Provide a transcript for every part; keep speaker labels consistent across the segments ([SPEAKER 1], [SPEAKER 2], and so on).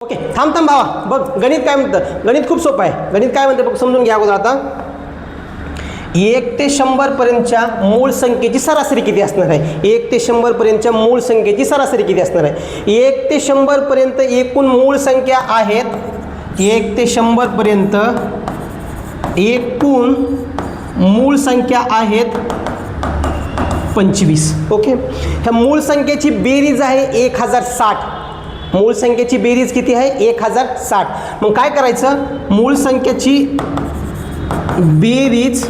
[SPEAKER 1] Okay थांब भावा बघ गणित काय म्हणतं. गणित खूप सोपं आहे. गणित काय म्हणतं बघ समजून घ्या अगोदर. आता 1 ते 100 पर्यंतच्या मूळ संख्येची सरासरी किती असणार आहे. 1 ते 100 पर्यंतच्या मूळ संख्येची सरासरी किती असणार आहे. 1 ते 100 पर्यंत एकूण मूळ संख्या आहेत. 1 ते 100 पर्यंत एकूण मूळ संख्या आहेत 25. ओके ह्या मूळ संख्येची बेरीज आहे 1060. मूळ संख्येची बेरीज किती आहे 1060. मग काय करायचं मूळ संख्येची बेरीज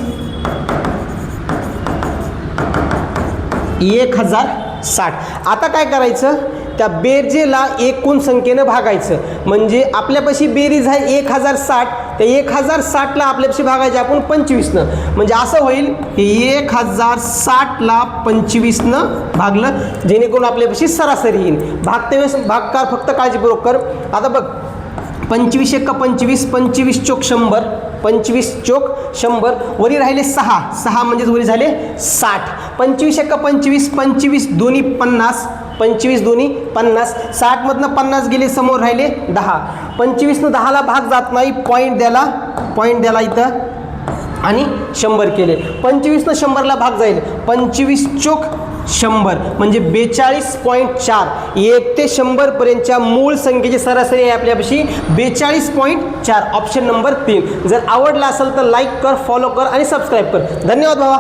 [SPEAKER 1] 1060. आता काय करायचं त्या बेरजेला एकूण संख्येनं भागायचं. म्हणजे आपल्यापाशी बेरीज आहे 1060. त्या 1060ला आपल्यापाशी भागायचे आपण 25नं. म्हणजे असं होईल 1060ला 25नं भागलं जेणेकरून आपल्यापाशी सरासरी येईल. भागते वेळेस भागकार फक्त काळजीपूर्वक कर. आता बघ 25 × 25 25 चोक 100 25 चोक 100 वरी राहिले 6 म्हणजेच वरी झाले 60. 25 × 25 25 दोन्ही 50 25 दोन्ही 50. 60 मधनं 50 गेले समोर राहिले 10. 25नं 10ला भाग जात नाही. पॉईंट द्याला इथं आणि 100 केले. 25नं 100ला भाग जाईल. 25 चोक 100 म्हणजे 42.4. 1 ते 100 पर्यंतच्या मूळ संख्येची सरासरी आहे आपल्यापाशी 42.4. Option number 3. जर आवडला असेल तर लाईक कर, फॉलो कर आणि सबस्क्राईब कर. धन्यवाद भावा.